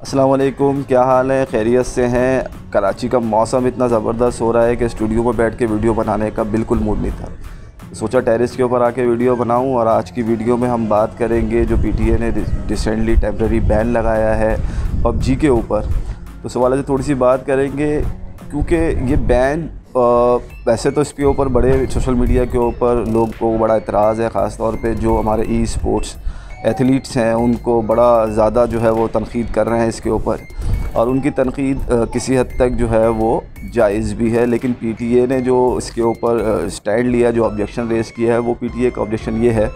अस्सलाम वालेकुम, क्या हाल है? खैरियत से हैं? कराची का मौसम इतना ज़बरदस्त हो रहा है कि स्टूडियो में बैठ के वीडियो बनाने का बिल्कुल मूड नहीं था। सोचा टेरेस के ऊपर आके वीडियो बनाऊं और आज की वीडियो में हम बात करेंगे जो पीटीए ने रिसेंटली टेम्प्रेरी बैन लगाया है पबजी के ऊपर। तो इस हवाले से थोड़ी सी बात करेंगे क्योंकि ये बैन वैसे तो इसके ऊपर बड़े सोशल मीडिया के ऊपर लोग को बड़ा एतराज़ है, ख़ास तौर पे जो हमारे ई स्पोर्ट्स एथलीट्स हैं उनको बड़ा ज़्यादा जो है वो तनक़ीद कर रहे हैं इसके ऊपर, और उनकी तनक़ीद किसी हद तक जो है वो जायज़ भी है। लेकिन पीटीए ने जो इसके ऊपर स्टैंड लिया, जो ऑब्जेक्शन रेज़ किया है, वो पीटीए का ऑब्जेक्शन ये है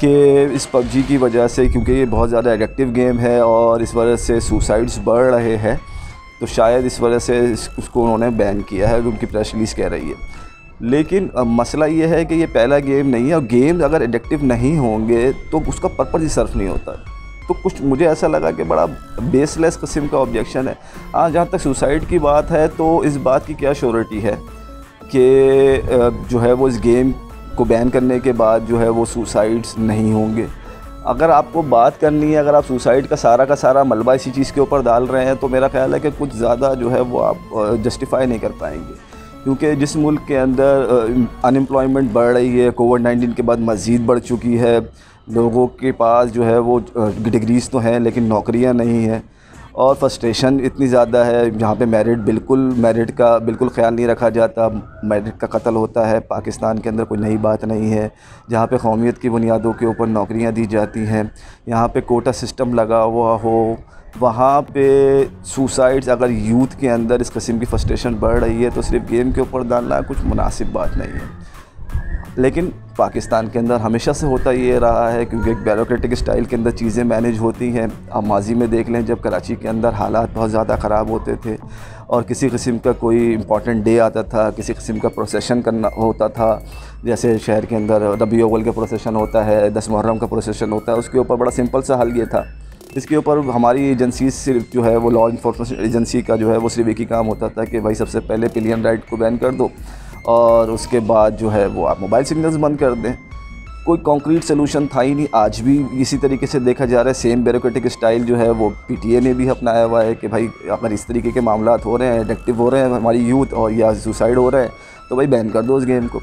कि इस पबजी की वजह से, क्योंकि ये बहुत ज़्यादा एडिक्टिव गेम है और इस वजह से सुसाइड्स बढ़ रहे हैं, तो शायद इस वजह से उसको उन्होंने बैन किया है, उनकी प्रेस रिलीज़ कह रही है। लेकिन मसला ये है कि ये पहला गेम नहीं है, और गेम्स अगर एडिक्टिव नहीं होंगे तो उसका पर्पज़ ही सर्फ नहीं होता। तो कुछ मुझे ऐसा लगा कि बड़ा बेसलेस किस्म का ऑब्जेक्शन है। हाँ, जहाँ तक सुसाइड की बात है तो इस बात की क्या श्योरिटी है कि जो है वो इस गेम को बैन करने के बाद जो है वो सुसाइड्स नहीं होंगे। अगर आपको बात करनी है, अगर आप सुसाइड का सारा मलबा इसी चीज़ के ऊपर डाल रहे हैं, तो मेरा ख्याल है कि कुछ ज़्यादा जो है वो आप जस्टिफाई नहीं कर पाएंगे, क्योंकि जिस मुल्क के अंदर अनएम्प्लॉयमेंट बढ़ रही है, कोविड-19 के बाद मज़ीद बढ़ चुकी है, लोगों के पास जो है वो डिग्रीज़ तो हैं लेकिन नौकरियां नहीं हैं, और फ्रस्ट्रेशन इतनी ज़्यादा है, जहाँ पे मेरिट का बिल्कुल ख्याल नहीं रखा जाता, मेरिट का कत्ल होता है। पाकिस्तान के अंदर कोई नई बात नहीं है, जहाँ पे कौमियत की बुनियादों के ऊपर नौकरियाँ दी जाती हैं, यहाँ पे कोटा सिस्टम लगा हुआ हो, वहाँ पे सुसाइड्स, अगर यूथ के अंदर इस किस्म की फ्रस्ट्रेशन बढ़ रही है तो सिर्फ गेम के ऊपर डालना कुछ मुनासिब बात नहीं है। लेकिन पाकिस्तान के अंदर हमेशा से होता ये रहा है, क्योंकि एक ब्यूरोक्रेटिक स्टाइल के अंदर चीज़ें मैनेज होती हैं। आप माजी में देख लें, जब कराची के अंदर हालात बहुत ज़्यादा ख़राब होते थे और किसी किस्म का कोई इंपॉर्टेंट डे आता था, किसी किस्म का प्रोसेशन करना होता था, जैसे शहर के अंदर रबीउल अव्वल का प्रोसेशन होता है, 10 मुहर्रम का प्रोसेशन होता है, उसके ऊपर बड़ा सिंपल सा हल ये था। इसके ऊपर हमारी एजेंसी सिर्फ जो है वो लॉ इन्फोर्समेंट एजेंसी का जो है वो सिर्फ एक ही काम होता था कि भाई सबसे पहले पिलियन राइट को बैन कर दो और उसके बाद जो है वो आप मोबाइल सिग्नल्स बंद कर दें। कोई कॉन्क्रीट सोल्यूशन था ही नहीं। आज भी इसी तरीके से देखा जा रहा है, सेम ब्यूरोक्रेटिक स्टाइल जो है वो पीटीए ने भी अपनाया हुआ है कि भाई अगर इस तरीके के मामलात हो रहे हैं, एडिक्टिव हो रहे हैं हमारी यूथ, और या सुसाइड हो रहा है, तो भाई बैन कर दो उस गेम को।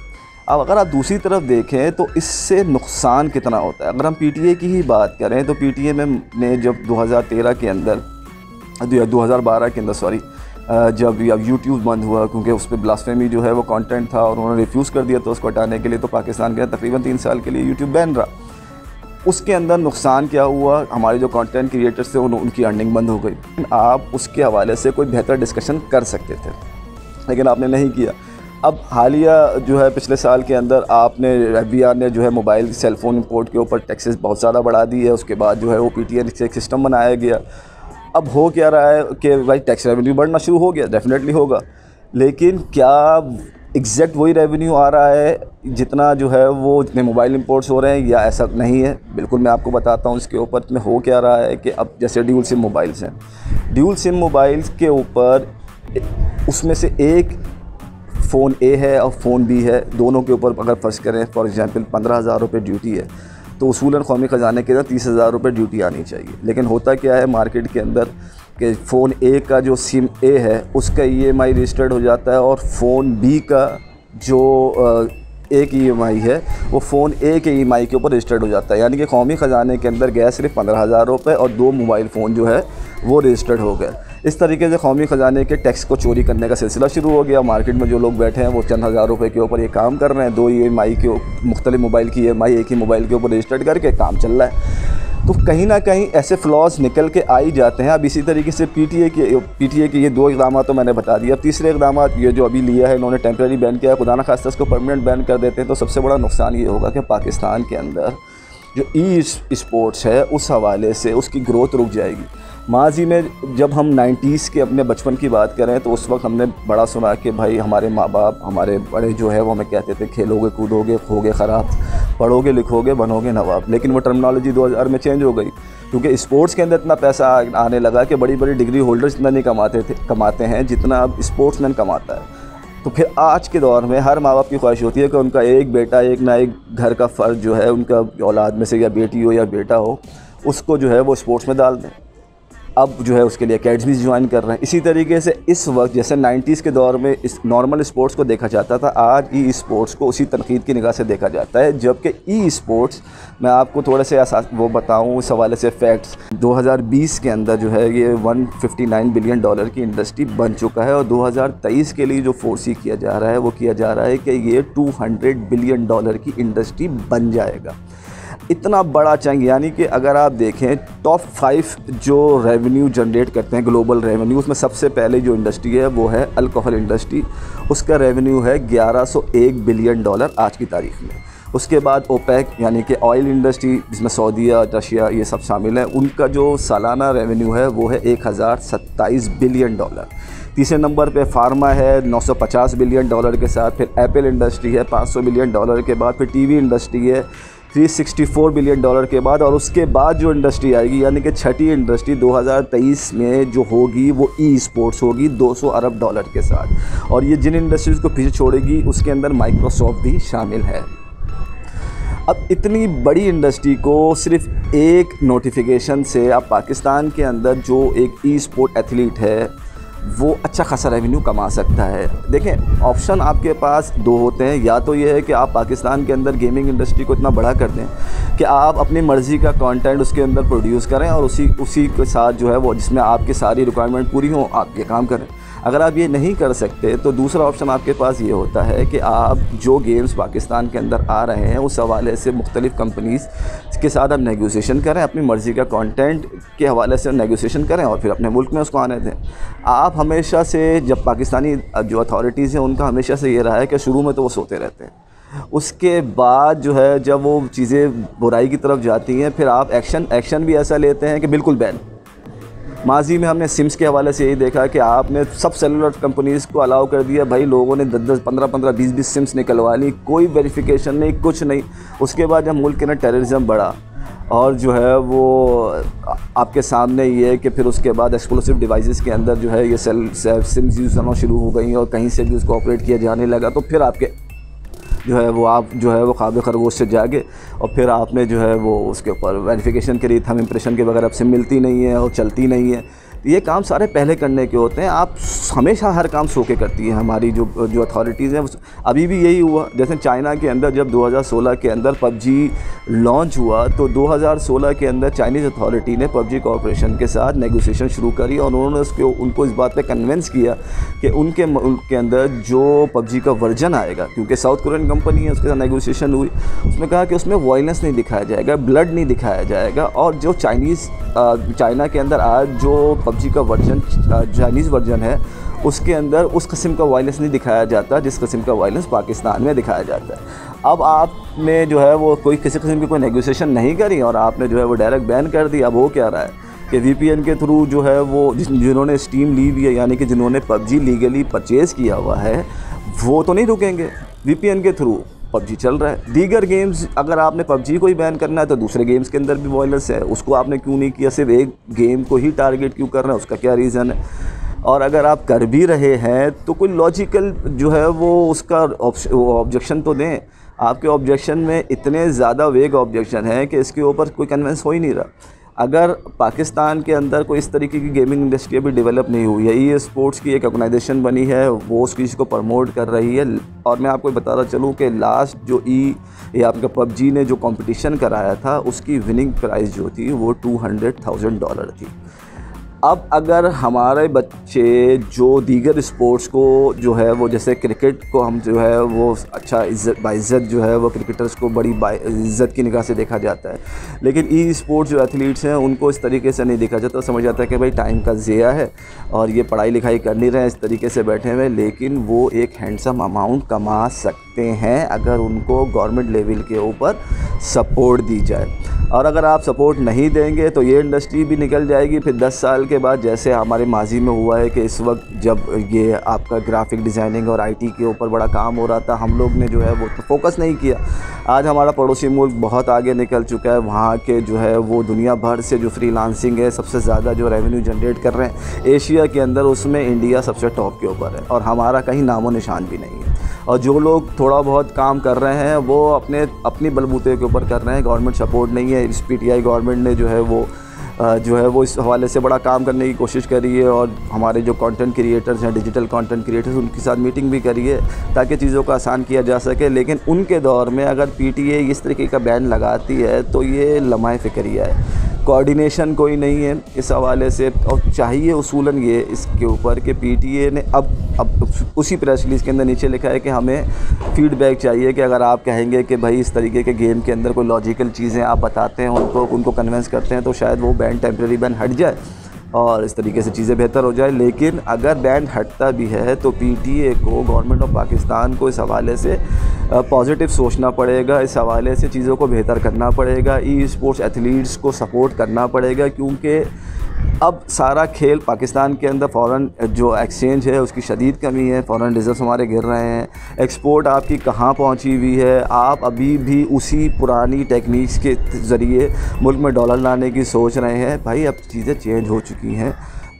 अब अगर आप दूसरी तरफ देखें तो इससे नुकसान कितना होता है। अगर हम पीटीए की ही बात करें तो पीटीए में ने जब 2013 के अंदर 2012 के अंदर जब यूट्यूब बंद हुआ, क्योंकि उस पर ब्लास्फेमी जो है वो कंटेंट था और उन्होंने रिफ्यूज़ कर दिया, तो उसको हटाने के लिए तो पाकिस्तान के तकरीबन 3 साल के लिए यूट्यूब बैन रहा। उसके अंदर नुकसान क्या हुआ, हमारे जो कंटेंट क्रिएटर्स थे उनकी अर्निंग बंद हो गई। आप उसके हवाले से कोई बेहतर डिस्कशन कर सकते थे, लेकिन आपने नहीं किया। अब हालिया जो है पिछले साल के अंदर आपने FBI ने जो है मोबाइल सेलफ़ोन इंपोर्ट के ऊपर टैक्सेस बहुत ज़्यादा बढ़ा दी है। उसके बाद जो है वो पीटीए से एक सिस्टम बनाया गया। अब हो क्या रहा है कि भाई टैक्स रेवेन्यू बढ़ना शुरू हो गया, डेफिनेटली होगा, लेकिन क्या एग्जैक्ट वही रेवेन्यू आ रहा है जितना जो है वो जितने मोबाइल इंपोर्ट्स हो रहे हैं, या ऐसा नहीं है? बिल्कुल मैं आपको बताता हूँ इसके ऊपर में हो क्या रहा है कि अब जैसे ड्यूल सिम मोबाइल्स हैं, ड्यूल सिम मोबाइल्स के ऊपर उसमें से एक फ़ोन ए है और फ़ोन बी है, दोनों के ऊपर अगर फ़र्ज़ करें फॉर एग्ज़ाम्पल 15,000 रुपये ड्यूटी है, तो उसूलन कौमी ख़जाने के अंदर 30,000 रुपये ड्यूटी आनी चाहिए। लेकिन होता क्या है मार्केट के अंदर कि फ़ोन ए का जो सिम ए है उसका EMI रजिस्टर्ड हो जाता है, और फ़ोन बी का जो एक EMI है वो फ़ोन ए के EMI के ऊपर रजिस्टर्ड हो जाता है। यानी कि कौमी ख़जाने के अंदर गए सिर्फ 15,000 रुपये और 2 मोबाइल फ़ोन जो है वो रजिस्टर्ड हो गए। इस तरीके से कौमी ख़जाने के टैक्स को चोरी करने का सिलसिला शुरू हो गया। मार्केट में जो लोग बैठे हैं वो चंद हज़ार रुपये के ऊपर ये काम कर रहे हैं, 2 EMI के मुख्तलिफ मोबाइल की EMI एक ही मोबाइल के ऊपर रजिस्टर्ड करके काम चल रहा है। तो कहीं ना कहीं ऐसे फ्लॉज निकल के आ ही जाते हैं। अब इसी तरीके से पीटीए के ये 2 इक़दाम तो मैंने बता दिया। अब तीसरे इक़दाम ये जो अभी लिया है इन्होंने, टेम्प्रेरी बैन किया है, खुदा न खास्ता इसको परमानेंट बैन कर देते हैं तो सबसे बड़ा नुकसान ये होगा कि पाकिस्तान के अंदर जो ई स्पोर्ट्स है उस हवाले से उसकी ग्रोथ रुक जाएगी। माजी में जब हम 90s के अपने बचपन की बात करें तो उस वक्त हमने बड़ा सुना कि भाई हमारे माँ बाप, हमारे बड़े जो है वो हमें कहते थे खेलोगे कूदोगे होगे ख़राब, पढ़ोगे लिखोगे बनोगे नवाब। लेकिन वो टर्मिनोलॉजी 2000 में चेंज हो गई, क्योंकि स्पोर्ट्स के अंदर इतना पैसा आने लगा कि बड़ी बड़ी डिग्री होल्डर्स इतना नहीं कमाते हैं जितना अब स्पोर्ट्समैन कमाता है। तो फिर आज के दौर में हर माँ बाप की ख्वाहिश होती है कि उनका एक बेटा, एक ना एक घर का फ़र्ज जो है उनका औलाद में से, या बेटी हो या बेटा हो, उसको जो है वो स्पोर्ट्स में डाल दें। अब जो है उसके लिए अकेडमीज ज्वाइन कर रहे हैं। इसी तरीके से इस वक्त जैसे 90s के दौर में इस नॉर्मल स्पोर्ट्स को देखा जाता था, आज ई स्पोर्ट्स को उसी तनकीद की निगाह से देखा जाता है। जबकि ई स्पोर्ट्स, मैं आपको थोड़े से वो बताऊं इस हवाले से फैक्ट्स, 2020 के अंदर जो है ये $159 बिलियन की इंडस्ट्री बन चुका है और 2023 के लिए जो फोर्सी किया जा रहा है वो किया जा रहा है कि ये $200 बिलियन की इंडस्ट्री बन जाएगा। इतना बड़ा चंग, यानी कि अगर आप देखें टॉप 5 जो रेवेन्यू जनरेट करते हैं ग्लोबल रेवेन्यू, उसमें सबसे पहले जो इंडस्ट्री है वो है अल्कोहल इंडस्ट्री। उसका रेवेन्यू है $1101 बिलियन आज की तारीख में। उसके बाद ओपेक यानी कि ऑयल इंडस्ट्री, जिसमें सऊदीया, रशिया ये सब शामिल हैं, उनका जो सालाना रेवेन्यू है वो है $1027 बिलियन। तीसरे नंबर पे फार्मा है $950 बिलियन के साथ। फिर एप्पल इंडस्ट्री है $500 बिलियन के बाद। फिर टीवी इंडस्ट्री है $364 बिलियन के बाद। और उसके बाद जो इंडस्ट्री आएगी यानी कि छठी इंडस्ट्री 2023 में जो होगी वो ई स्पोर्ट्स होगी $200 अरब के साथ। और ये जिन इंडस्ट्रीज़ को पीछे छोड़ेगी उसके अंदर माइक्रोसॉफ्ट भी शामिल है। अब इतनी बड़ी इंडस्ट्री को सिर्फ एक नोटिफिकेशन से अब पाकिस्तान के अंदर जो एक ई स्पोर्ट एथलीट है वो अच्छा खासा रेवेन्यू कमा सकता है। देखें, ऑप्शन आपके पास दो होते हैं। या तो ये है कि आप पाकिस्तान के अंदर गेमिंग इंडस्ट्री को इतना बड़ा कर दें कि आप अपनी मर्ज़ी का कंटेंट उसके अंदर प्रोड्यूस करें और उसी के साथ जो है वो जिसमें आपकी सारी रिक्वायरमेंट पूरी हो आप ये काम करें। अगर आप ये नहीं कर सकते तो दूसरा ऑप्शन आपके पास ये होता है कि आप जो गेम्स पाकिस्तान के अंदर आ रहे हैं उस हवाले से मुख्तलिफ़ कंपनीज़ के साथ आप नेगोशिएशन करें, अपनी मर्ज़ी का कंटेंट के हवाले से नेगोशिएशन करें और फिर अपने मुल्क में उसको आने दें। आप हमेशा से, जब पाकिस्तानी जो अथॉरिटीज़ हैं उनका हमेशा से ये रहा है कि शुरू में तो वो सोते रहते हैं, उसके बाद जो है जब वो चीज़ें बुराई की तरफ जाती हैं फिर आप एक्शन भी ऐसा लेते हैं कि बिल्कुल बैन। माजी में हमने सिम्स के हवाले से यही देखा कि आपने सब सेलुलर कंपनीज़ को अलाउ कर दिया, भाई लोगों ने 10-10, 15-15, 20-20 सिम्स निकलवा ली, कोई वेरिफिकेशन नहीं, कुछ नहीं। उसके बाद जब मुल्क के अंदर टेररिज्म बढ़ा और जो है वो आपके सामने ये है कि फिर उसके बाद एक्सप्लोसिव डिवाइसेस के अंदर जो है ये सिम्स यूज़ करना शुरू हो गई और कहीं से भी उसको ऑपरेट किया जाने लगा, तो फिर आपके जो है वो आप जो है वो ख्वाब खरगोश से जागे और फिर आपने जो है वो उसके ऊपर वेरिफिकेशन करी, थंब इम्प्रेशन के बगैर आपसे मिलती नहीं है और चलती नहीं है। ये काम सारे पहले करने के होते हैं। आप हमेशा हर काम सो के करती है हमारी जो अथॉरिटीज़ हैं। अभी भी यही हुआ, जैसे चाइना के अंदर जब 2016 के अंदर पबजी लॉन्च हुआ तो 2016 के अंदर चाइनीज़ अथॉरिटी ने पबजी कॉरपोरेशन के साथ नेगोशिएशन शुरू करी और उन्होंने उनको इस बात पे कन्विंस किया कि उनके मुल्क के अंदर जो पबजी का वर्जन आएगा, क्योंकि साउथ कोरियन कंपनी है, उसके साथ नेगोशिएशन हुई, उसमें कहा कि उसमें वायलेंस नहीं दिखाया जाएगा, ब्लड नहीं दिखाया जाएगा और जो चाइना के अंदर आज जो पबजी का वर्जन चाइनीज़ वर्जन है उसके अंदर उस किस्म का वायलेंस नहीं दिखाया जाता जिस किस्म का वायलेंस पाकिस्तान में दिखाया जाता है। अब आपने जो है वो कोई किसी किस्म की कोई नेगोशिएशन नहीं करी और आपने जो है वो डायरेक्ट बैन कर दिया। अब वो क्या रहा है कि VPN के थ्रू जो है वो जिन्होंने स्टीम ली हुई है, यानी कि जिन्होंने पबजी लीगली परचेज़ किया हुआ है, वो तो नहीं रुकेंगे। VPN के थ्रू पबजी चल रहा है। दीगर गेम्स, अगर आपने पबजी को ही बैन करना है तो दूसरे गेम्स के अंदर भी वायलेंस है, उसको आपने क्यों नहीं किया, सिर्फ एक गेम को ही टारगेट क्यों कर रहे हैं, उसका क्या रीज़न है? और अगर आप कर भी रहे हैं तो कोई लॉजिकल जो है वो उसका ऑब्जेक्शन तो दें। आपके ऑब्जेक्शन में इतने ज़्यादा वेग ऑब्जेक्शन है कि इसके ऊपर कोई कन्विंस हो ही नहीं रहा। अगर पाकिस्तान के अंदर कोई इस तरीके की गेमिंग इंडस्ट्री अभी डेवलप नहीं हुई है, ये स्पोर्ट्स की एक ऑर्गेनाइजेशन बनी है, वो उस चीज़ को प्रमोट कर रही है। और मैं आपको बताता चलूँ कि लास्ट जो ये आपका पबजी ने जो कंपटीशन कराया था उसकी विनिंग प्राइस जो थी वो $200,000 थी। अब अगर हमारे बच्चे जो दीगर स्पोर्ट्स को जो है वो, जैसे क्रिकेट को हम जो है वो अच्छा बाइज़्ज़त जो है वो क्रिकेटर्स को बड़ी इज़्ज़त की निगाह से देखा जाता है, लेकिन ई स्पोर्ट्स जो एथलीट्स हैं उनको इस तरीके से नहीं देखा जाता। समझ जाता है कि भाई टाइम का ज़िया है और ये पढ़ाई लिखाई कर नहीं रहे हैं, इस तरीके से बैठे हुए, लेकिन वो एक हैंडसम अमाउंट कमा सकते हैं अगर उनको गवर्नमेंट लेवल के ऊपर सपोर्ट दी जाए। और अगर आप सपोर्ट नहीं देंगे तो ये इंडस्ट्री भी निकल जाएगी। फिर 10 साल के बाद, जैसे हमारे माजी में हुआ है कि इस वक्त जब ये आपका ग्राफिक डिज़ाइनिंग और IT के ऊपर बड़ा काम हो रहा था, हम लोग ने जो है वो तो फोकस नहीं किया। आज हमारा पड़ोसी मुल्क बहुत आगे निकल चुका है, वहाँ के जो है वो दुनिया भर से जो फ्रीलांसिंग है सबसे ज़्यादा जो रेवेन्यू जनरेट कर रहे हैं एशिया के अंदर, उसमें इंडिया सबसे टॉप के ऊपर है और हमारा कहीं नामो निशान भी नहीं है। और जो लोग थोड़ा बहुत काम कर रहे हैं वो अपनी बलबूते के ऊपर कर रहे हैं, गवर्नमेंट सपोर्ट नहीं है। इस PTI गवर्नमेंट ने जो है वो जो है वो इस हवाले से बड़ा काम करने की कोशिश करी है, और हमारे जो कंटेंट क्रिएटर्स हैं, डिजिटल कंटेंट क्रिएटर्स, उनके साथ मीटिंग भी करी है ताकि चीज़ों को आसान किया जा सके। लेकिन उनके दौर में अगर पीटीए इस तरीके का बैन लगाती है तो ये लम्हा फ़िक्रिया है, कोऑर्डिनेशन कोई नहीं है इस हवाले से। और चाहिए उसूलन ये इसके ऊपर कि पीटीए ने अब उसी प्रेस रिलीज़ के अंदर नीचे लिखा है कि हमें फ़ीडबैक चाहिए कि अगर आप कहेंगे कि भाई इस तरीके के गेम के अंदर कोई लॉजिकल चीज़ें आप बताते हैं, उनको कन्विंस करते हैं, तो शायद वो बैन टेम्प्रेरी बैन हट जाए और इस तरीके से चीज़ें बेहतर हो जाए। लेकिन अगर बैन हटता भी है तो पीटीए को, गवर्नमेंट ऑफ पाकिस्तान को इस हवाले से पॉजिटिव सोचना पड़ेगा, इस हवाले से चीज़ों को बेहतर करना पड़ेगा, ई स्पोर्ट्स एथलीट्स को सपोर्ट करना पड़ेगा, क्योंकि अब सारा खेल पाकिस्तान के अंदर फ़ॉरेन जो एक्सचेंज है उसकी शदीद कमी है, फ़ॉरेन रिजर्व्स हमारे गिर रहे हैं, एक्सपोर्ट आपकी कहाँ पहुँची हुई है, आप अभी भी उसी पुरानी टेक्निक्स के ज़रिए मुल्क में डॉलर लाने की सोच रहे हैं। भाई अब चीज़ें चेंज हो चुकी हैं,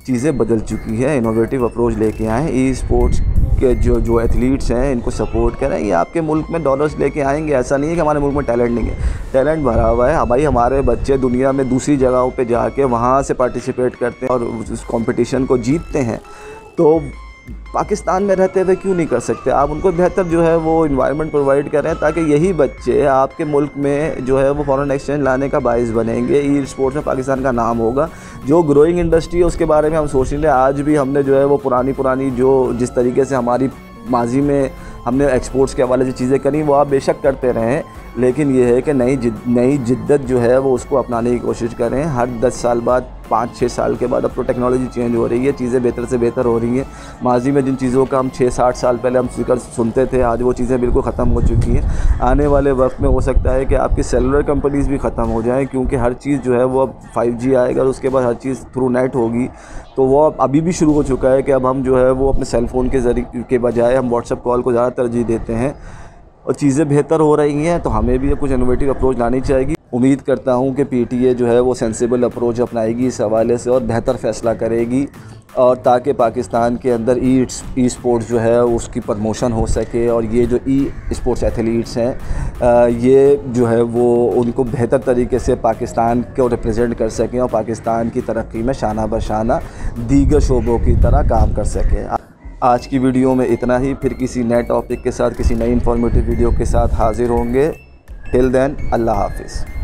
चीज़ें बदल चुकी हैं, इनोवेटिव अप्रोच लेके आएँ, ई स्पोर्ट्स के जो एथलीट्स हैं इनको सपोर्ट करें, ये आपके मुल्क में डॉलर्स लेके आएंगे। ऐसा नहीं है कि हमारे मुल्क में टैलेंट नहीं है, टैलेंट भरा हुआ है भाई। हमारे बच्चे दुनिया में दूसरी जगहों पे जाके वहाँ से पार्टिसिपेट करते हैं और उस कंपटीशन को जीतते हैं, तो पाकिस्तान में रहते हुए क्यों नहीं कर सकते? आप उनको बेहतर जो है वो इन्वायरमेंट प्रोवाइड करें ताकि यही बच्चे आपके मुल्क में जो है वो फॉरेन एक्सचेंज लाने का बाइस बनेंगे, ई स्पोर्ट्स में पाकिस्तान का नाम होगा। जो ग्रोइंग इंडस्ट्री है उसके बारे में हम सोच रहे हैं, आज भी हमने जो है वो पुरानी जो जिस तरीके से हमारी माजी में हमने एक्सपोर्ट्स के हवाले से चीज़ें करी वो आप बेशक करते रहें, लेकिन ये है कि नई जिद्दत जो है वो उसको अपनाने की कोशिश करें। हर 10 साल बाद, 5-6 साल के बाद अब तो टेक्नोलॉजी चेंज हो रही है, चीज़ें बेहतर से बेहतर हो रही हैं। माजी में जिन चीज़ों का हम 6-60 साल पहले हम जिक्र सुनते थे, आज वो चीज़ें बिल्कुल ख़त्म हो चुकी हैं। आने वाले वक्त में हो सकता है कि आपकी सेलुलर कंपनीज़ भी ख़त्म हो जाएँ, क्योंकि हर चीज़ जो है वो अब 5G आएगा और उसके बाद हर चीज़ थ्रू नेट होगी। तो वो अब अभी भी शुरू हो चुका है कि अब हम जो है वो अपने सेल फ़ोन के ज़रिए के बजाय हम व्हाट्सएप कॉल को ज़्यादा तरजीह देते हैं और चीज़ें बेहतर हो रही हैं। तो हमें भी कुछ इनोवेटिव अप्रोच लानी चाहिए। उम्मीद करता हूं कि पीटीए जो है वो सेंसिबल अप्रोच अपनाएगी इस हवाले से और बेहतर फ़ैसला करेगी, और ताकि पाकिस्तान के अंदर ई स्पोर्ट्स जो है उसकी प्रमोशन हो सके, और ये जो ई स्पोर्ट्स एथलीट्स हैं ये जो है वो उनको बेहतर तरीके से पाकिस्तान को रिप्रेजेंट कर सकें और पाकिस्तान की तरक्की में शाना बशाना दीगर शोबों की तरह काम कर सकें। आज की वीडियो में इतना ही, फिर किसी नए टॉपिक के साथ, किसी नई इन्फॉर्मेटिव वीडियो के साथ हाज़िर होंगे। टिल देन, अल्लाह हाफिज़।